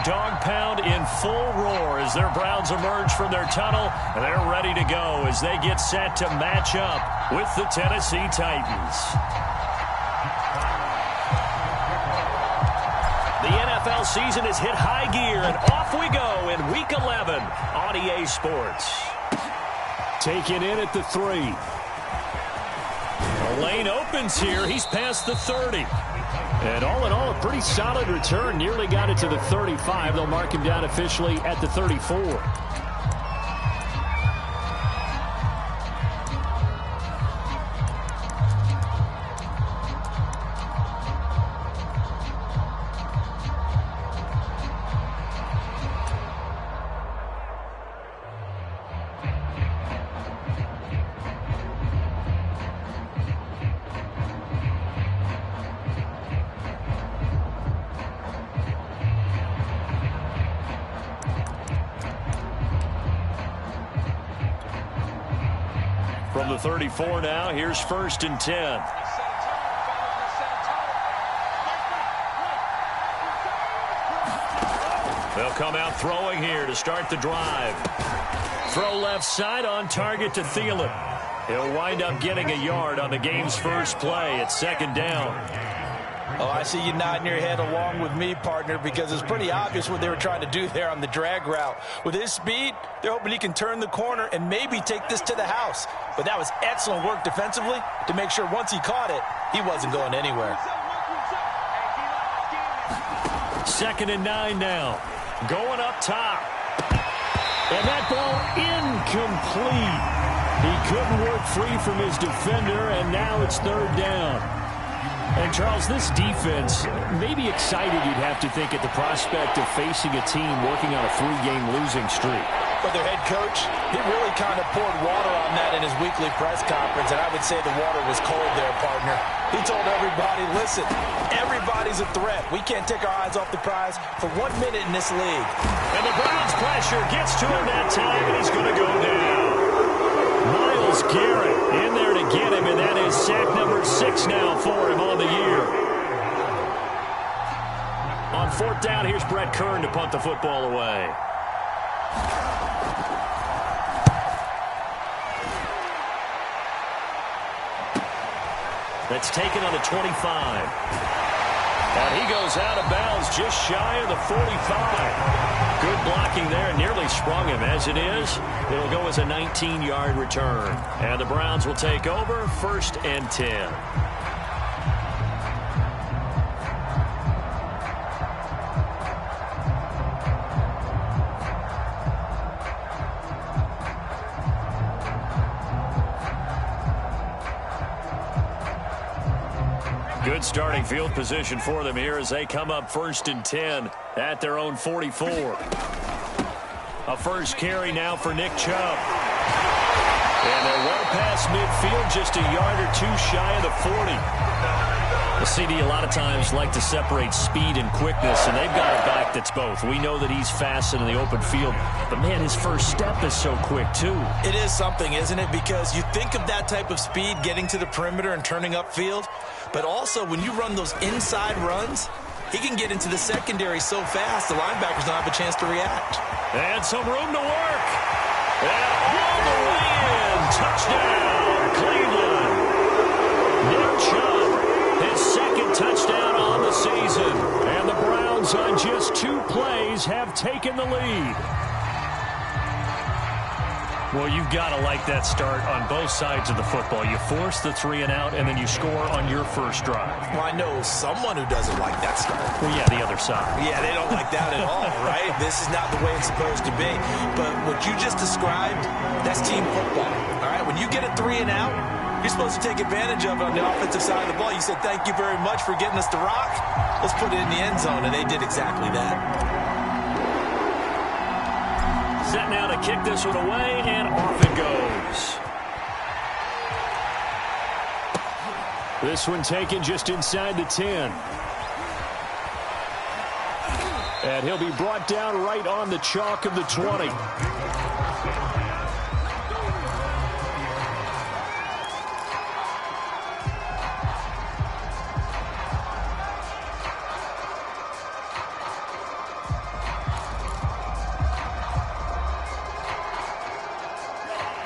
dog pound in full roar as their Browns emerge from their tunnel, and they're ready to go as they get set to match up with the Tennessee Titans. The NFL season has hit high gear, and off we go in Week 11 on EA Sports. Taken in at the 3. The lane opens here. He's past the 30. And all in all, a pretty solid return. Nearly got it to the 35. They'll mark him down officially at the 34. From the 34 now, here's 1st and 10. They'll come out throwing here to start the drive. Throw left side on target to Thielen. He'll wind up getting a yard on the game's first play at 2nd down. Oh, I see you nodding your head along with me, partner, because it's pretty obvious what they were trying to do there on the drag route. With his speed, they're hoping he can turn the corner and maybe take this to the house. But that was excellent work defensively to make sure once he caught it, he wasn't going anywhere. 2nd and 9 now. Going up top. And that ball incomplete. He couldn't work free from his defender, and now it's 3rd down. And, Charles, this defense may be excited, you'd have to think, at the prospect of facing a team working on a 3-game losing streak. But their head coach, he really kind of poured water on that in his weekly press conference, and I would say the water was cold there, partner. He told everybody, listen, everybody's a threat. We can't take our eyes off the prize for 1 minute in this league. And the Browns' pressure gets to him that time, and he's going to go down. Myles Garrett in there to get him, and that is sack number 6 now for him on the year. On 4th down, here's Brett Kern to punt the football away. That's taken on the 25. And he goes out of bounds just shy of the 45. Good blocking there. Nearly sprung him. As it is, it'll go as a 19-yard return. And the Browns will take over 1st and 10. Good starting field position for them here as they come up 1st and 10 at their own 44. A first carry now for Nick Chubb. And they're well past midfield, just a yard or 2 shy of the 40. The CD a lot of times like to separate speed and quickness, and they've got a back that's both. We know that he's fast in the open field, but, man, his first step is so quick, too. It is something, isn't it? Because you think of that type of speed getting to the perimeter and turning upfield, but also when you run those inside runs, he can get into the secondary so fast the linebackers don't have a chance to react. And some room to work. And all the way in. Touchdown, Cleveland. Nick Chubb, his 2nd touchdown on the season. And the Browns on just 2 plays have taken the lead. Well, you've got to like that start on both sides of the football. You force the 3 and out, and then you score on your first drive. Well, I know someone who doesn't like that start. Well, yeah, the other side. Yeah, they don't like that at all, right? This is not the way it's supposed to be. But what you just described, that's team football, all right? When you get a 3 and out, you're supposed to take advantage of it on the offensive side of the ball. You said, thank you very much for getting us to rock. Let's put it in the end zone, and they did exactly that. Set now to kick this one away, and off it goes. This one taken just inside the 10. And he'll be brought down right on the chalk of the 20.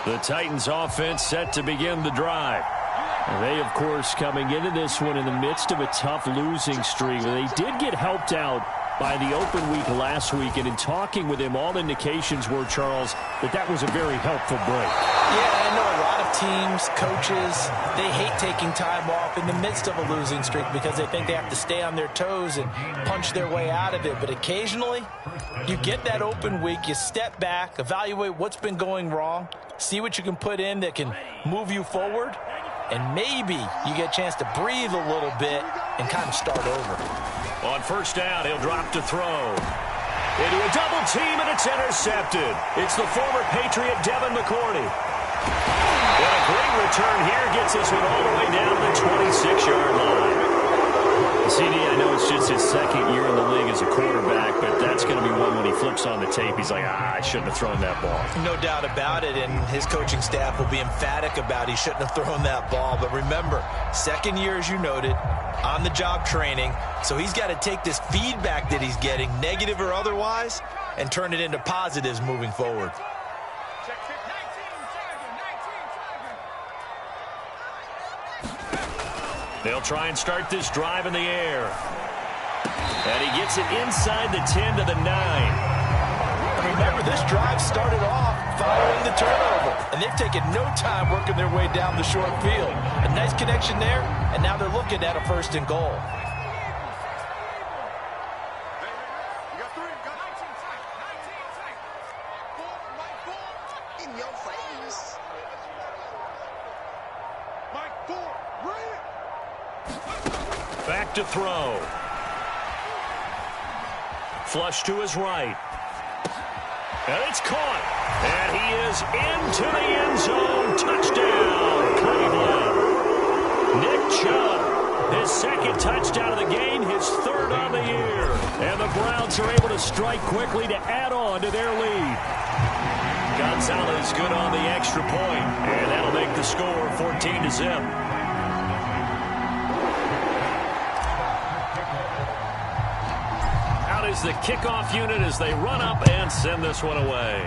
The Titans offense set to begin the drive. They, of course, coming into this one in the midst of a tough losing streak. They did get helped out by the open week last week, and in talking with him, all indications were, Charles, that was a very helpful break. Yeah, I know a lot of teams, coaches, they hate taking time off in the midst of a losing streak because they think they have to stay on their toes and punch their way out of it. But occasionally, you get that open week, you step back, evaluate what's been going wrong, see what you can put in that can move you forward, and maybe you get a chance to breathe a little bit and kind of start over. On first down, he'll drop to throw. Into a double team, and it's intercepted. It's the former Patriot Devin McCourty. And a great return here gets this one all the way down the 26-yard line. CD, I know it's just his second year in the league as a quarterback, but that's going to be one when he flips on the tape. He's like, I shouldn't have thrown that ball. No doubt about it, and his coaching staff will be emphatic about he shouldn't have thrown that ball. But remember, second year, as you noted, on-the-job training, so he's got to take this feedback that he's getting, negative or otherwise, and turn it into positives moving forward. They'll try and start this drive in the air. And he gets it inside the 10 to the 9. And remember, this drive started off following the turnover, and they've taken no time working their way down the short field. A nice connection there, and now they're looking at a first and goal. Back to throw. Flush to his right. And it's caught. And he is into the end zone. Touchdown, Cleveland. Nick Chubb, his second touchdown of the game, his third on the year. And the Browns are able to strike quickly to add on to their lead. Gonzalez good on the extra point. And that'll make the score 14-0. Is the kickoff unit as they run up and send this one away.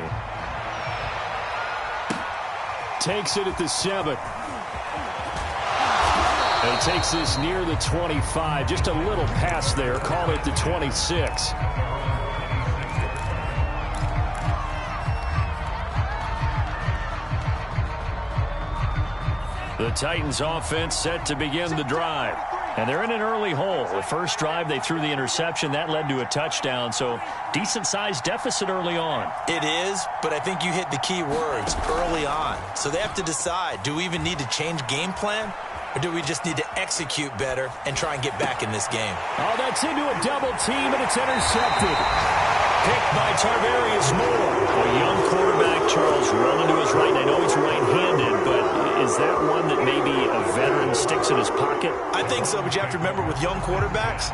Takes it at the 7. And takes this near the 25. Just a little pass there. Call it the 26. The Titans offense set to begin the drive. And they're in an early hole. The first drive, they threw the interception. That led to a touchdown, so decent-sized deficit early on. It is, but I think you hit the key words, early on. So they have to decide, do we even need to change game plan, or do we just need to execute better and try and get back in this game? Oh, that's into a double team, and it's intercepted. Picked by Tarvarius Moore. A young quarterback, Charles, rolling to his right. And I know he's right-handed, but is that one that maybe a veteran sticks in his pocket? I think so, but you have to remember with young quarterbacks,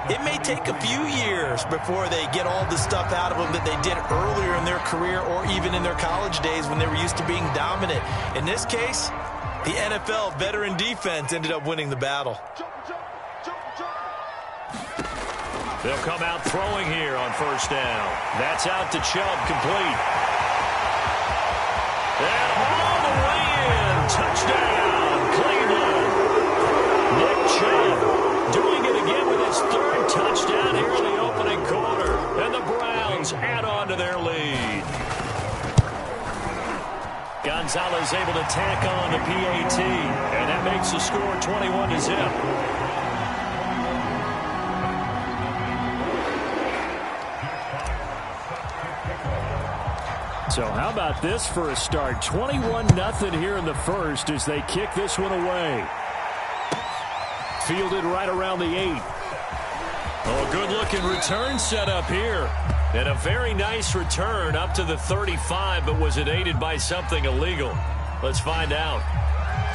it may take a few years before they get all the stuff out of them that they did earlier in their career or even in their college days when they were used to being dominant. In this case, the NFL veteran defense ended up winning the battle. They'll come out throwing here on first down. That's out to Chubb, complete. And all the way in. Touchdown, Cleveland. Nick Chubb doing it again with his third touchdown here in the opening quarter. And the Browns add on to their lead. Gonzalez able to tack on the PAT. And that makes the score 21-0. So how about this for a start? 21-0 here in the first as they kick this one away. Fielded right around the 8. Oh, good-looking return set up here. And a very nice return up to the 35, but was it aided by something illegal? Let's find out.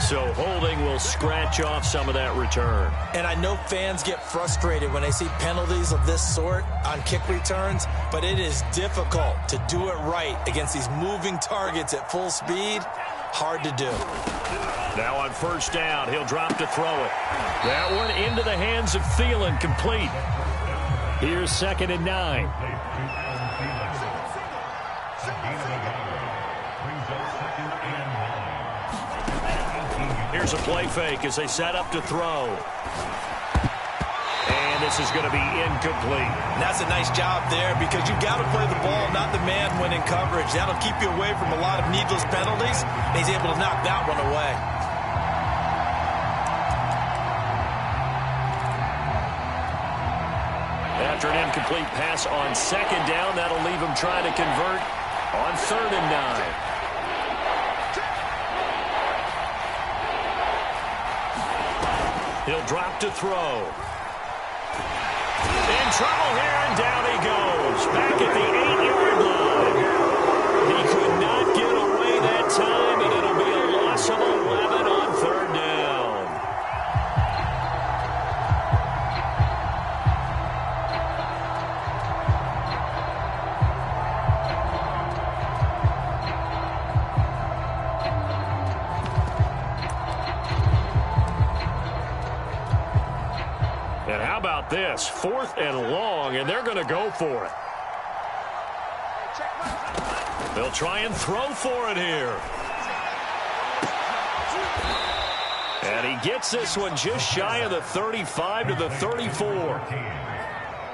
So holding will scratch off some of that return. And I know fans get frustrated when they see penalties of this sort on kick returns, but it is difficult to do it right against these moving targets at full speed. Hard to do. Now on first down, he'll drop to throw it. That one into the hands of Thielen, complete. Here's 2nd and 9. Here's a play fake as they set up to throw. And this is going to be incomplete. And that's a nice job there because you've got to play the ball, not the man when in coverage. That'll keep you away from a lot of needless penalties. And he's able to knock that one away. After an incomplete pass on second down, that'll leave him trying to convert on 3rd and 9. He'll drop to throw. In trouble here, and down he goes. Back at the 8-yard line. He could not get away that time, and it'll be a loss of 11 on 3rd down. And how about this? 4th and long, and they're going to go for it. They'll try and throw for it here. And he gets this one just shy of the 35 to the 34.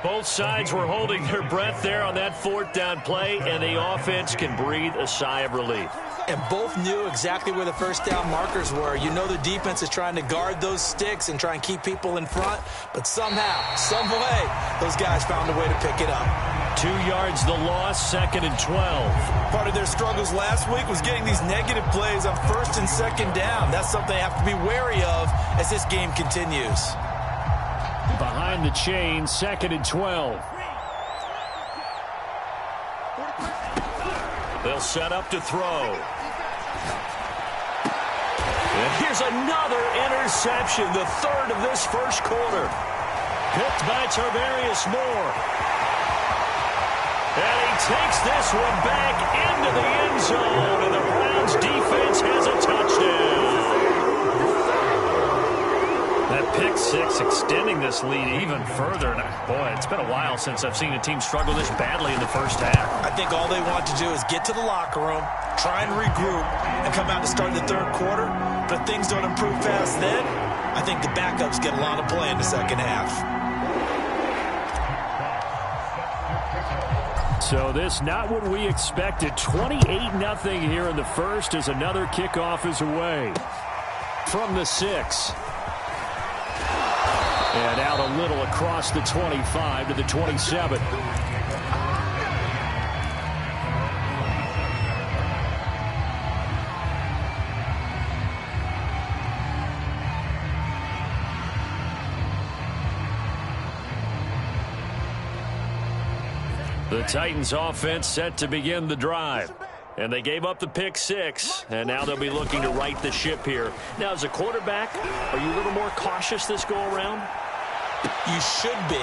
Both sides were holding their breath there on that 4th down play, and the offense can breathe a sigh of relief. And both knew exactly where the first down markers were. You know the defense is trying to guard those sticks and try and keep people in front. But somehow, some way, those guys found a way to pick it up. 2 yards the loss, 2nd and 12. Part of their struggles last week was getting these negative plays on 1st and 2nd down. That's something they have to be wary of as this game continues. Behind the chain, 2nd and 12. They'll set up to throw. And here's another interception, the 3rd of this first quarter. Picked by Tarvarius Moore. And he takes this one back into the end zone, and the Browns defense has a touchdown. That pick six extending this lead even further. And boy, it's been a while since I've seen a team struggle this badly in the first half. I think all they want to do is get to the locker room, try and regroup, and come out to start the 3rd quarter. But if things don't improve fast then, I think the backups get a lot of play in the 2nd half. So this not what we expected. 28-0 here in the first as another kickoff is away. From the 6. And out a little across the 25 to the 27. The Titans offense set to begin the drive. And they gave up the pick 6, and now they'll be looking to right the ship here. Now, as a quarterback, are you a little more cautious this go-around? You should be,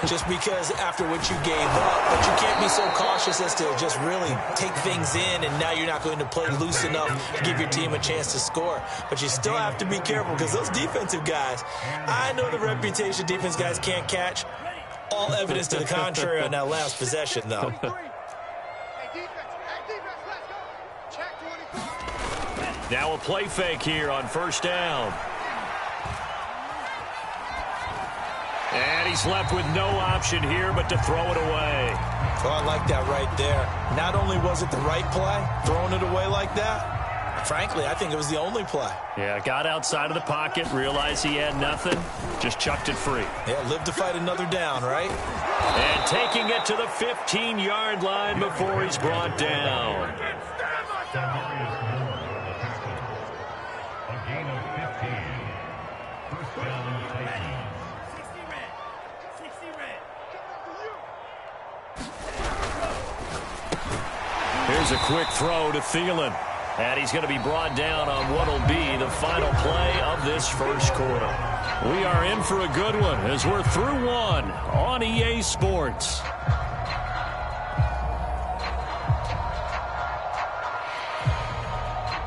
just because after what you gave up. But you can't be so cautious as to just really take things in, and now you're not going to play loose enough to give your team a chance to score. But you still have to be careful because those defensive guys, I know the reputation defense guys can't catch. All evidence to the contrary on that last possession, though. Now a play fake here on 1st down. And he's left with no option here but to throw it away. Oh, I like that right there. Not only was it the right play, throwing it away like that, frankly, I think it was the only play. Yeah, got outside of the pocket, realized he had nothing, just chucked it free. Yeah, live to fight another down, right? And taking it to the 15-yard line before he's brought down. Here's a quick throw to Thielen. And he's going to be brought down on what will be the final play of this first quarter. We are in for a good one as we're through one on EA Sports.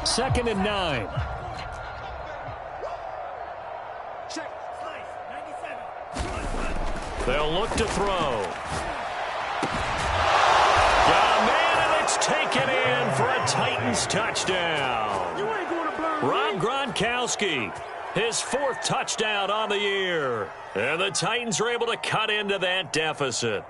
Second and 9. They'll look to throw. Got a man, and it's taken in for a Titans Titans touchdown. Rob Gronkowski, his 4th touchdown on the year. And the Titans are able to cut into that deficit.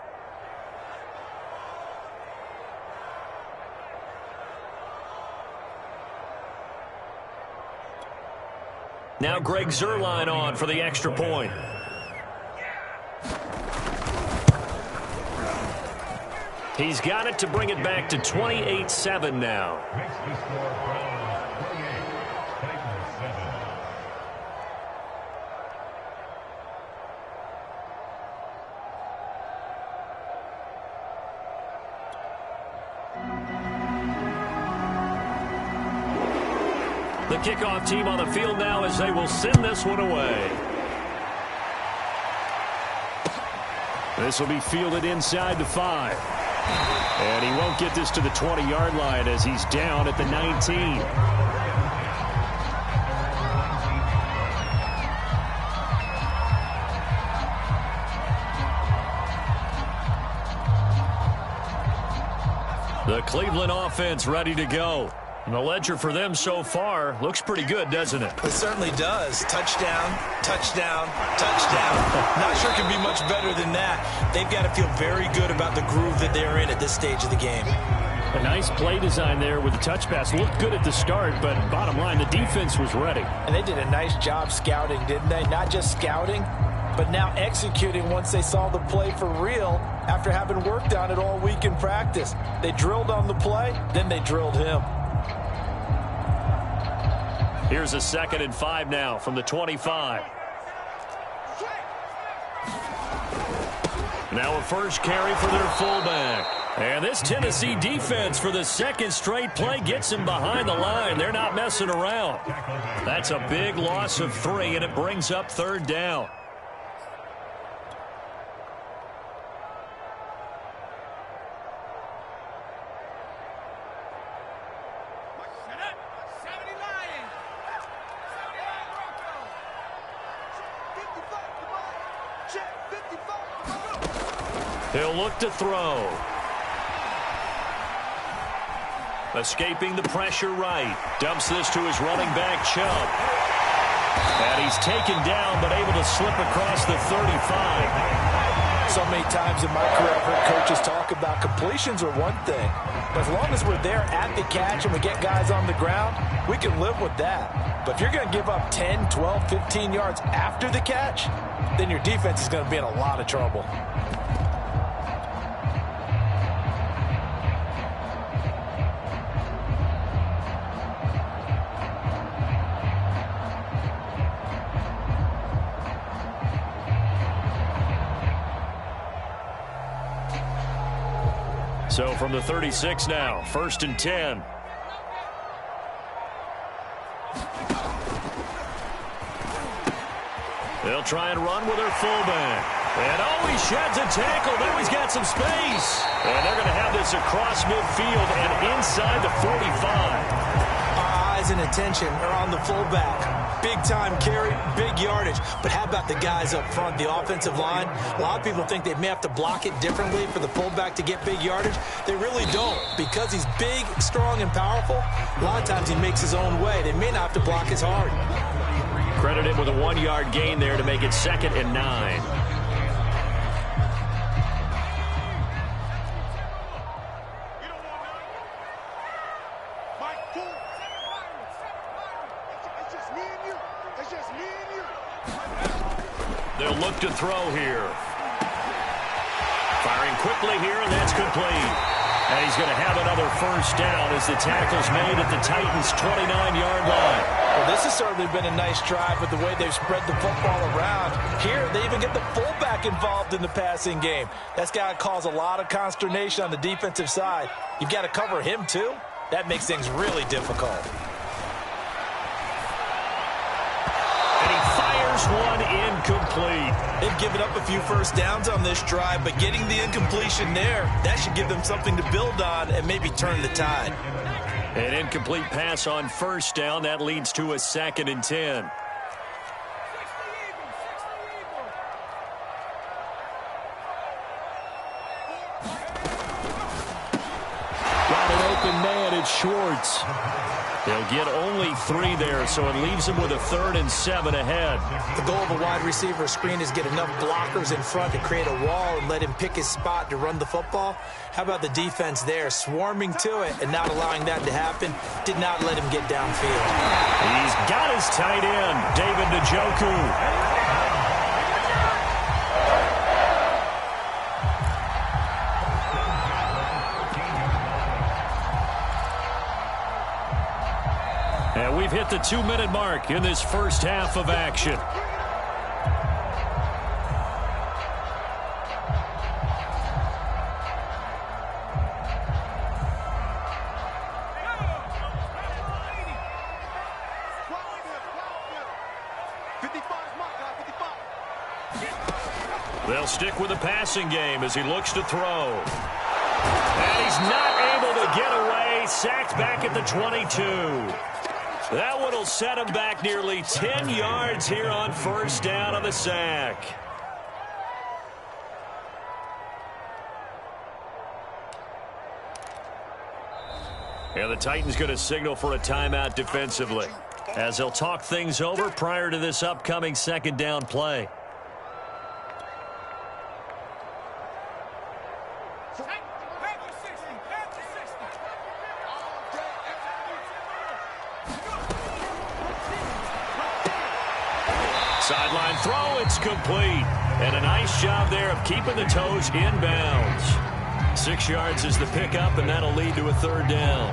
Now Greg Zuerlein on for the extra point. He's got it to bring it back to 28-7 now. The kickoff team on the field now as they will send this one away. This will be fielded inside the 5. And he won't get this to the 20-yard line as he's down at the 19. The Cleveland offense ready to go. And the ledger for them so far looks pretty good, doesn't it? It certainly does. Touchdown, touchdown, touchdown. Not sure it can be much better than that. They've got to feel very good about the groove that they're in at this stage of the game. A nice play design there with the touch pass. Looked good at the start, but bottom line, the defense was ready. And they did a nice job scouting, didn't they? Not just scouting, but now executing once they saw the play for real after having worked on it all week in practice. They drilled on the play, then they drilled him. Here's a 2nd and 5 now from the 25. Now a first carry for their fullback. And this Tennessee defense for the 2nd straight play gets him behind the line. They're not messing around. That's a big loss of 3, and it brings up 3rd down. He'll look to throw. Escaping the pressure right. Dumps this to his running back, Chubb. And he's taken down, but able to slip across the 35. So many times in my career, I've heard coaches talk about completions are one thing. But as long as we're there at the catch and we get guys on the ground, we can live with that. But if you're going to give up 10, 12, 15 yards after the catch, then your defense is going to be in a lot of trouble. So from the 36 now, 1st and 10. They'll try and run with their fullback. And he sheds a tackle. Now he's got some space. And they're going to have this across midfield and inside the 45. Our eyes and attention are on the fullback. Big time carry, big yardage. But how about the guys up front, the offensive line? A lot of people think they may have to block it differently for the fullback to get big yardage. They really don't. Because he's big, strong, and powerful, a lot of times he makes his own way. They may not have to block as hard. Credit him with a 1-yard gain there to make it 2nd and 9. They'll look to throw here. Firing quickly here, and that's complete. And he's going to have another 1st down as the tackle's made at the Titans' 29-yard line. Well, this has certainly been a nice drive with the way they've spread the football around. Here, they even get the fullback involved in the passing game. That's got to cause a lot of consternation on the defensive side. You've got to cover him, too. That makes things really difficult. One incomplete. They've given up a few 1st downs on this drive, but getting the incompletion there, that should give them something to build on and maybe turn the tide. An incomplete pass on 1st down. That leads to a 2nd and 10. Got an open man it's Schwartz. They'll get only 3 there, so it leaves them with a 3rd and 7 ahead. The goal of a wide receiver screen is get enough blockers in front to create a wall and let him pick his spot to run the football. How about the defense there, swarming to it and not allowing that to happen? Did not let him get downfield. He's got his tight end, David Njoku. And we've hit the 2-minute mark in this first half of action. They'll stick with the passing game as he looks to throw. And he's not able to get away. Sacked back at the 22. That one will set him back nearly 10 yards here on first down on the sack. And the Titans going to signal for a timeout defensively, as they'll talk things over prior to this upcoming second down play. Sideline throw, it's complete. And a nice job there of keeping the toes inbounds. 6 yards is the pickup, and that'll lead to a 3rd down.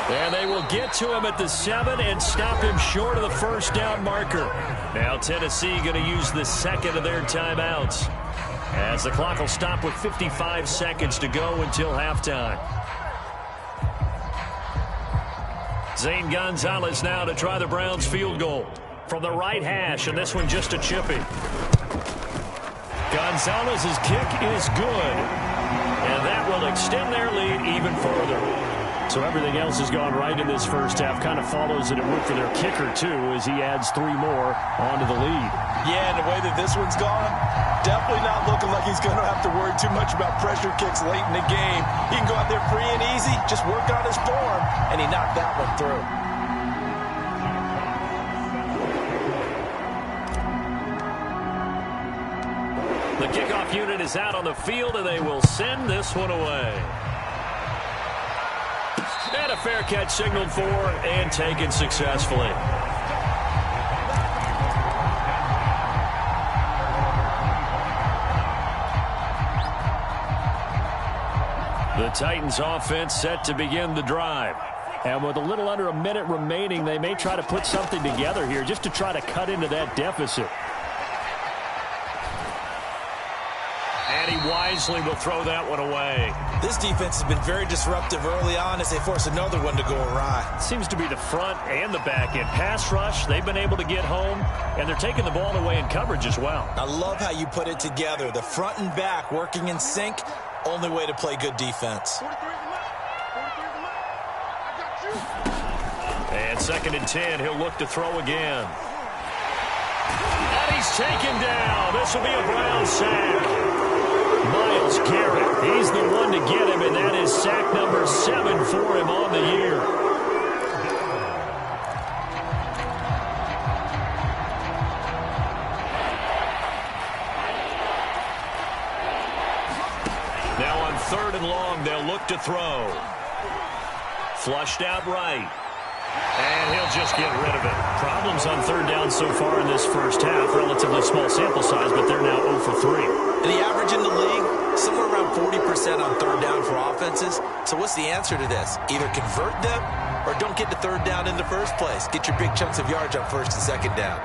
And they will get to him at the 7 and stop him short of the first down marker. Now Tennessee going to use the second of their timeouts, as the clock will stop with 55 seconds to go until halftime. Zane Gonzalez now to try the Browns field goal from the right hash, and this one just a chippy. Gonzalez's kick is good, and that will extend their lead even further. So everything else has gone right in this first half. Kind of follows that it worked for their kicker, too, as he adds 3 more onto the lead. Yeah, and the way that this one's gone, definitely not looking like he's going to have to worry too much about pressure kicks late in the game. He can go out there free and easy, just work on his form, and he knocked that one through. The kickoff unit is out on the field, and they will send this one away. And a fair catch signaled for and taken successfully. The Titans offense set to begin the drive. And with a little under a minute remaining, they may try to put something together here just to try to cut into that deficit. And he wisely will throw that one away. This defense has been very disruptive early on as they force another one to go awry. Seems to be the front and the back end. Pass rush, they've been able to get home, and they're taking the ball away in coverage as well. I love how you put it together. The front and back working in sync, only way to play good defense. And 2nd and 10, he'll look to throw again. And he's taken down. This will be a Brown sack. Myles Garrett, he's the one to get him, and that is sack number 7 for him on the year. Now on 3rd and long, they'll look to throw. Flushed out right. And he'll just get rid of it. Problems on 3rd down so far in this first half. Relatively small sample size, but they're now 0 for 3. And the average in the league, somewhere around 40% on 3rd down for offenses. So what's the answer to this? Either convert them or don't get to 3rd down in the first place. Get your big chunks of yards on 1st and 2nd down.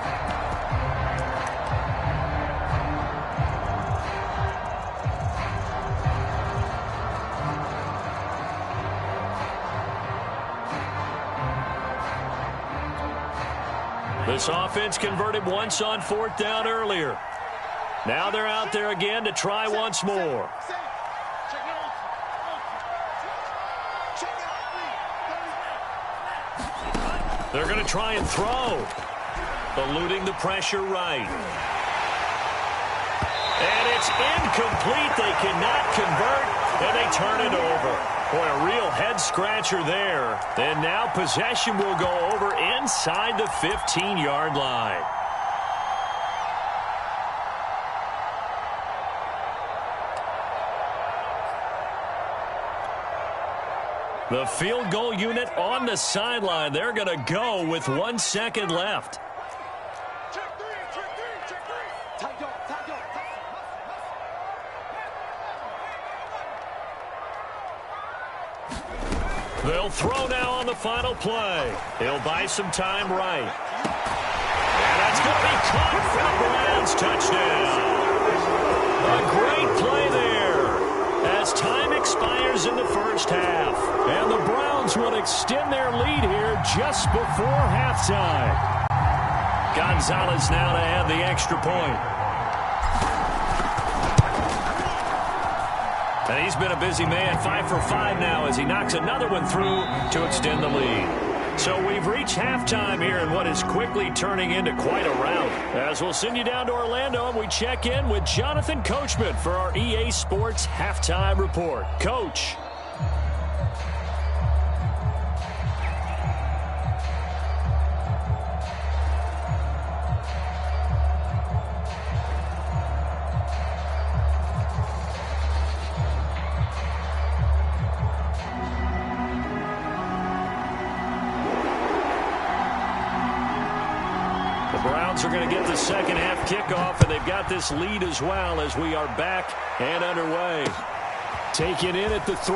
This offense converted once on 4th down earlier. Now they're out there again to try once more. They're going to try and throw. Eluding the pressure right. And it's incomplete. They cannot convert, and they turn it over. Boy, a real head-scratcher there. And now possession will go over inside the 15-yard line. The field goal unit on the sideline. They're going to go with 1 second left. They'll throw now on the final play. He'll buy some time right. And that's going to be caught for the Browns. Touchdown. A great play there as time expires in the first half. And the Browns will extend their lead here just before halftime. Gonzalez now to add the extra point. And he's been a busy man, 5 for 5 now as he knocks another one through to extend the lead. So we've reached halftime here in what is quickly turning into quite a rout. As we'll send you down to Orlando and we check in with Jonathan Coachman for our EA Sports Halftime Report. Coach. Are going to get the second half kickoff, and they've got this lead as well as we are back and underway. Taken in at the 3.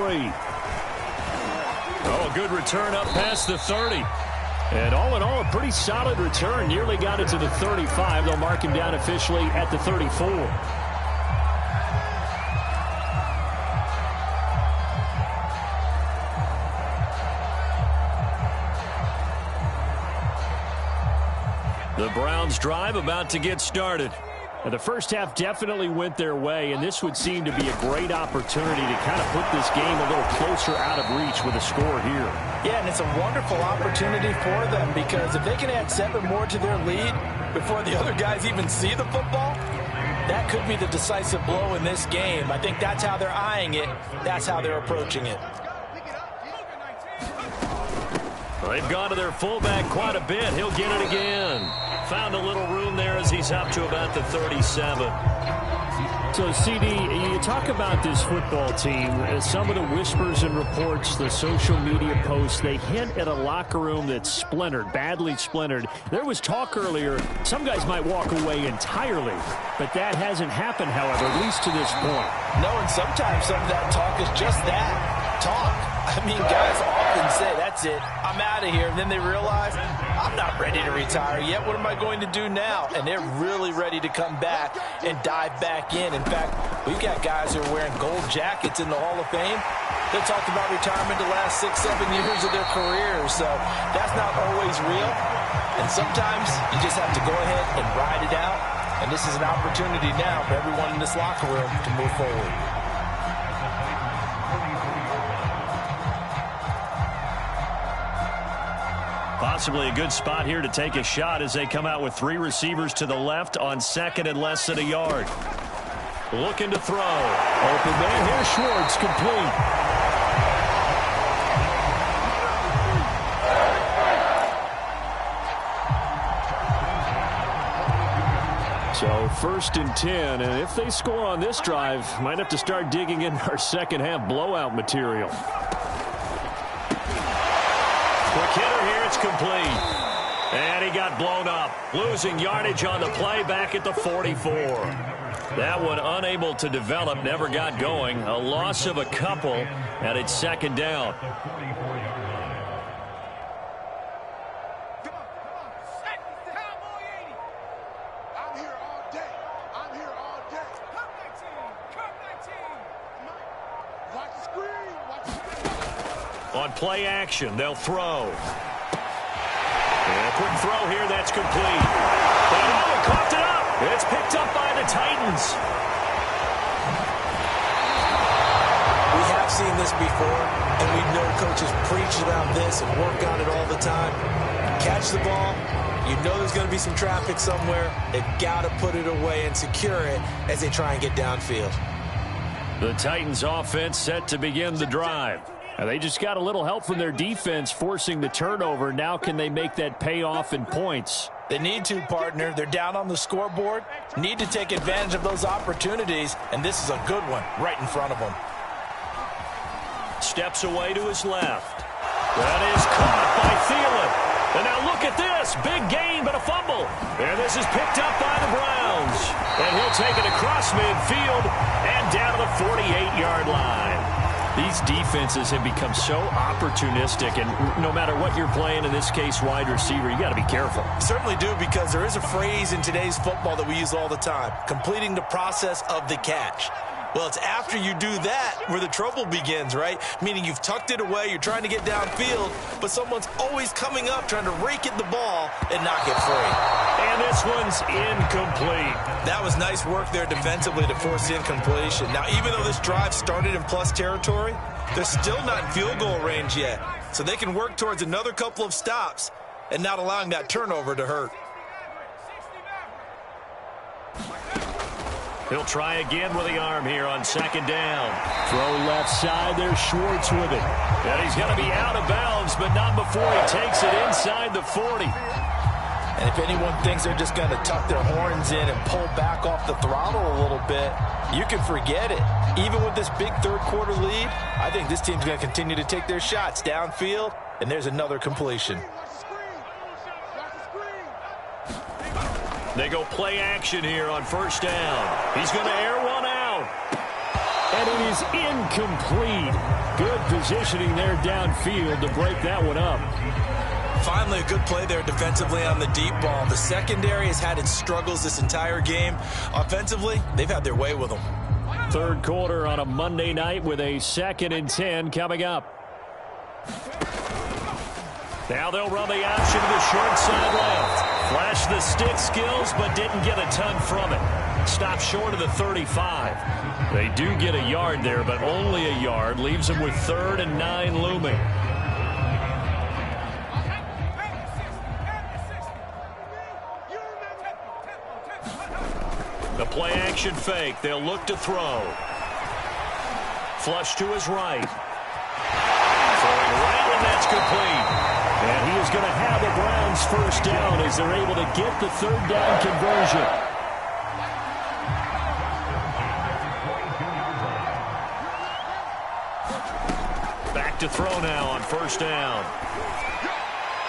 Oh, a good return up past the 30. And all in all, a pretty solid return. Nearly got it to the 35. They'll mark him down officially at the 34. The Browns drive about to get started. And the first half definitely went their way, and this would seem to be a great opportunity to kind of put this game a little closer out of reach with a score here. Yeah, and it's a wonderful opportunity for them because if they can add 7 more to their lead before the other guys even see the football, that could be the decisive blow in this game. I think that's how they're eyeing it. That's how they're approaching it. They've gone to their fullback quite a bit. He'll get it again. Found a little room there as he's up to about the 37. So, CD, you talk about this football team. Some of the whispers and reports, the social media posts, they hint at a locker room that's splintered, badly splintered. There was talk earlier, some guys might walk away entirely, but that hasn't happened, however, at least to this point. No, and sometimes some of that talk is just that, talk. I mean, guys often say, that's it, I'm out of here, and then they realize, I'm not ready to retire yet. What am I going to do now? And they're really ready to come back and dive back in. In fact, we've got guys who are wearing gold jackets in the Hall of Fame. They talked about retirement the last 6-7 years of their careers, so that's not always real. And sometimes you just have to go ahead and ride it out. And this is an opportunity now for everyone in this locker room to move forward. Possibly a good spot here to take a shot as they come out with 3 receivers to the left on second and less than a yard. Looking to throw. Open man here, Schwartz, complete. So 1st and 10, and if they score on this drive, might have to start digging in our second half blowout material. Quick hitter here, it's complete. And he got blown up. Losing yardage on the play back at the 44. That one unable to develop, never got going. A loss of a couple, and it's second down. On play action, they'll throw. And a quick throw here, that's complete. Oh, coughed it up. It's picked up by the Titans. We have seen this before, and we know coaches preach much about this and work on it all the time. Catch the ball. You know there's going to be some traffic somewhere. They've got to put it away and secure it as they try and get downfield. The Titans offense set to begin the drive. And they just got a little help from their defense forcing the turnover. Now can they make that pay off in points? They need to, partner. They're down on the scoreboard. Need to take advantage of those opportunities. And this is a good one right in front of them. Steps away to his left. That is caught by Thielen. And now look at this. Big gain, but a fumble. And this is picked up by the Browns. And he'll take it across midfield and down to the 48-yard line. These defenses have become so opportunistic, and no matter what you're playing, in this case, wide receiver, you got to be careful. Certainly do, because there is a phrase in today's football that we use all the time, completing the process of the catch. Well, it's after you do that where the trouble begins, right? Meaning you've tucked it away, you're trying to get downfield, but someone's always coming up trying to rake at the ball and knock it free. And this one's incomplete. That was nice work there defensively to force the incompletion. Now, even though this drive started in plus territory, they're still not in field goal range yet. So they can work towards another couple of stops and not allowing that turnover to hurt. He'll try again with the arm here on second down. Throw left side. There's Schwartz with it. And he's going to be out of bounds, but not before he takes it inside the 40. And if anyone thinks they're just going to tuck their horns in and pull back off the throttle a little bit, you can forget it. Even with this big third-quarter lead, I think this team's going to continue to take their shots downfield, and there's another completion. They go play action here on first down. He's going to air one out. And it is incomplete. Good positioning there downfield to break that one up. Finally, a good play there defensively on the deep ball. The secondary has had its struggles this entire game. Offensively, they've had their way with them. Third quarter on a Monday night with a 2nd and 10 coming up. Now they'll run the option to the short side left. Flashed the stick skills, but didn't get a ton from it. Stopped short of the 35. They do get a yard there, but only a yard. Leaves them with 3rd and 9 looming. The play action fake. They'll look to throw. Flush to his right. Throwing right, and that's complete. And he is going to have the Browns first down as they're able to get the 3rd down conversion. Back to throw now on first down.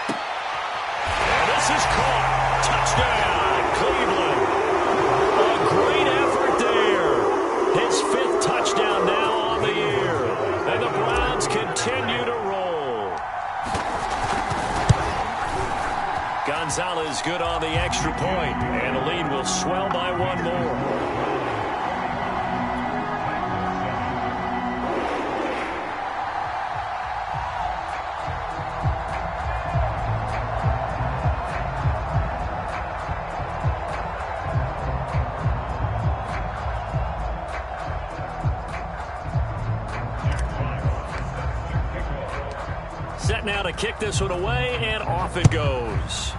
And this is caught. Touchdown, Cleveland. A great effort there. His 5th touchdown now on the year. And the Browns continue to roll. Gonzalez good on the extra point, and the lead will swell by one more. Set now to kick this one away, and off it goes.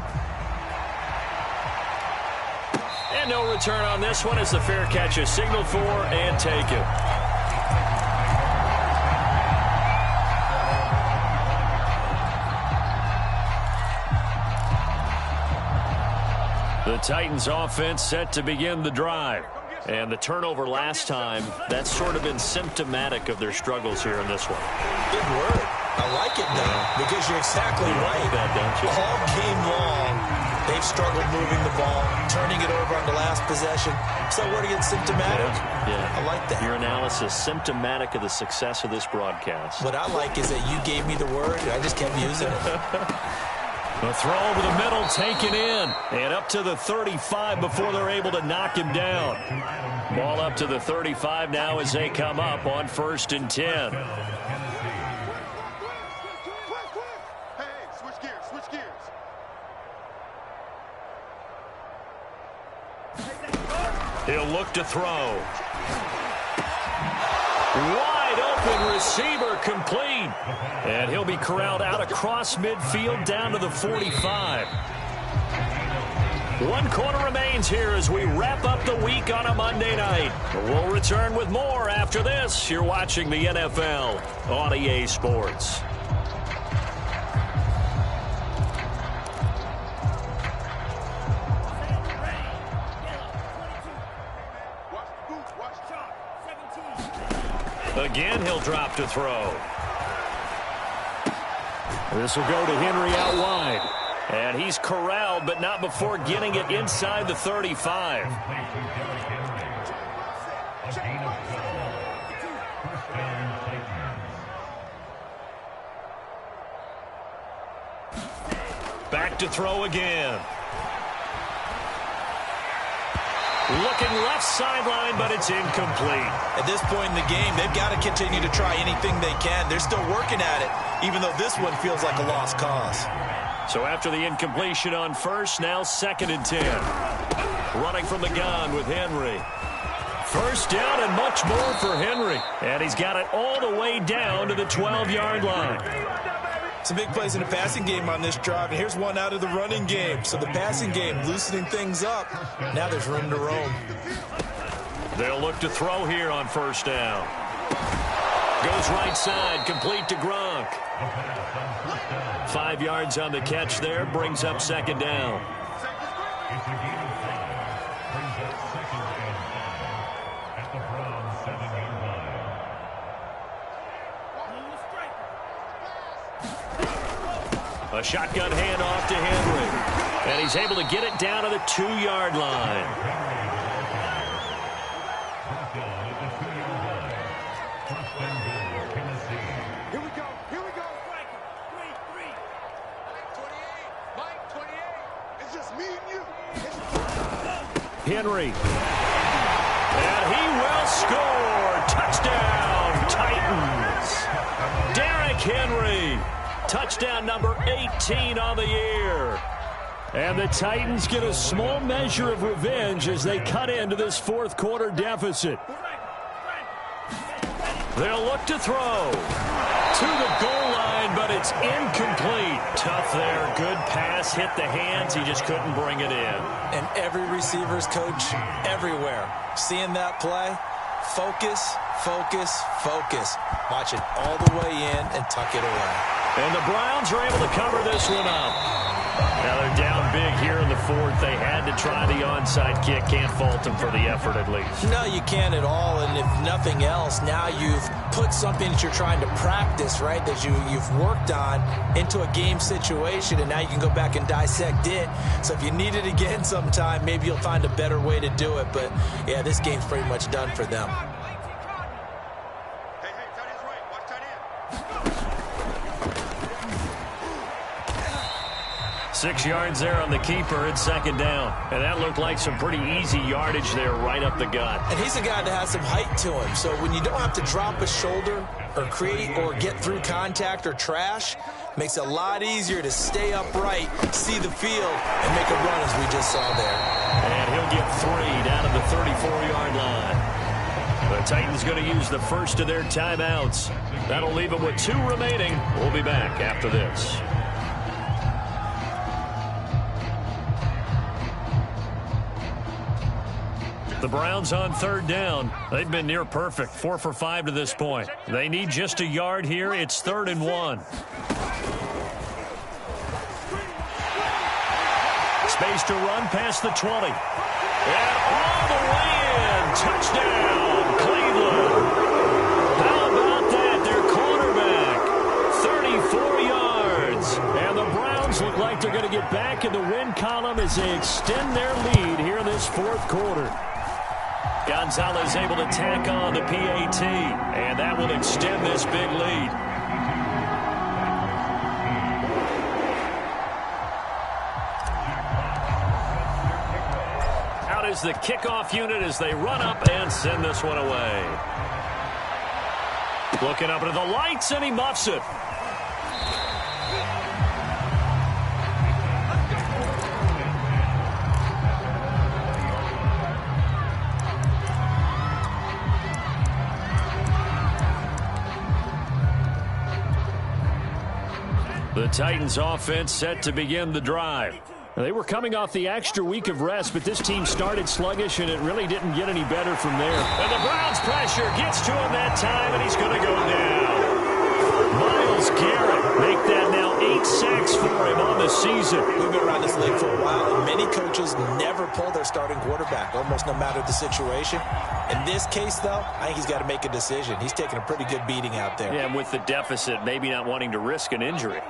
And no return on this one as the fair catch is signaled for and taken. The Titans offense set to begin the drive. And the turnover last time, that's sort of been symptomatic of their struggles here in this one. Good word. I like it now because you're exactly right. That, don't you? All game long, they've struggled moving the ball, turning it over on the last possession. So what against symptomatic? Yeah. I like that. Your analysis symptomatic of the success of this broadcast. What I like is that you gave me the word, and I just kept using it. The throw over the middle taken in. And up to the 35 before they're able to knock him down. Ball up to the 35 now as they come up on 1st and 10. He'll look to throw. Wide open receiver complete. And he'll be corralled out across midfield down to the 45. 1 quarter remains here as we wrap up the week on a Monday night. We'll return with more after this. You're watching the NFL on EA Sports. Again, he'll drop to throw. This will go to Henry out wide. And he's corralled, but not before getting it inside the 35. Back to throw again. Looking left sideline, but it's incomplete. At this point in the game, they've got to continue to try anything they can. They're still working at it, even though this one feels like a lost cause. So after the incompletion on first, now 2nd and 10. Running from the gun with Henry. First down and much more for Henry. And he's got it all the way down to the 12-yard line. Some big plays in the passing game on this drive, and here's one out of the running game. So the passing game loosening things up. Now there's room to roam. They'll look to throw here on first down. Goes right side, complete to Gronk. 5 yards on the catch there, brings up 2nd down. A shotgun handoff to Henry. And he's able to get it down to the 2-yard line. Here we go. Mike 28. It's just me and you. Henry. And he will score. Touchdown, Titans. Derrick Henry. Touchdown number 18 on the year. And the Titans get a small measure of revenge as they cut into this 4th quarter deficit. They'll look to throw to the goal line, but it's incomplete. Tough there. Good pass. Hit the hands. He just couldn't bring it in. And every receiver's coach everywhere. Seeing that play, focus, focus, focus. Watch it all the way in and tuck it away. And the Browns are able to cover this one up. Now they're down big here in the 4th. They had to try the onside kick. Can't fault them for the effort at least. No, you can't at all. And if nothing else, now you've put something that you're trying to practice, right, that you've worked on into a game situation, and now you can go back and dissect it. So if you need it again sometime, maybe you'll find a better way to do it. But, yeah, this game's pretty much done for them. 6 yards there on the keeper. It's 2nd down. And that looked like some pretty easy yardage there right up the gut. And he's a guy that has some height to him. So when you don't have to drop a shoulder or create or get through contact or trash, makes it a lot easier to stay upright, see the field, and make a run as we just saw there. And he'll get 3 down at the 34-yard line. The Titans going to use the first of their timeouts. That'll leave them with 2 remaining. We'll be back after this. The Browns on 3rd down. They've been near perfect, 4 for 5 to this point. They need just a yard here. It's 3rd and 1. Space to run past the 20. And all the way in. Touchdown, Cleveland. How about that? Their quarterback, 34 yards. And the Browns look like they're going to get back in the win column as they extend their lead here in this 4th quarter. Gonzalez able to tack on the PAT, and that will extend this big lead. Out is the kickoff unit as they run up and send this one away. Looking up into the lights, and he muffs it. The Titans offense set to begin the drive. They were coming off the extra week of rest, but this team started sluggish, and it really didn't get any better from there. And the Browns' pressure gets to him that time, and he's going to go down. Myles Garrett make that now 8 sacks for him on the season. We've been around this league for a while, and many coaches never pull their starting quarterback, almost no matter the situation. In this case, though, I think he's got to make a decision. He's taking a pretty good beating out there. Yeah, and with the deficit, maybe not wanting to risk an injury.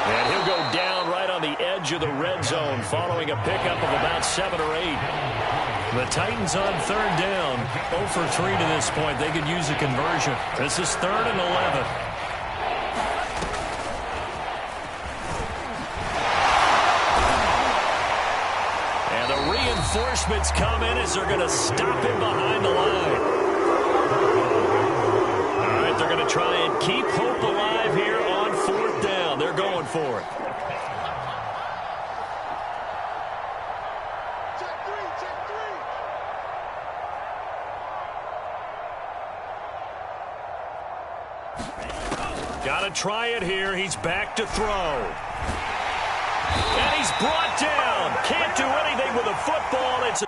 And he'll go down right on the edge of the red zone following a pickup of about 7 or 8. The Titans on third down, 0 for 3 to this point. They could use a conversion. This is 3rd and 11. And the reinforcements come in as they're going to stop him behind the line. All right, they're going to try and keep hope alive here on 4th down. They're going for it. Got to try it here. He's back to throw. And he's brought down. Can't do anything with a football. It's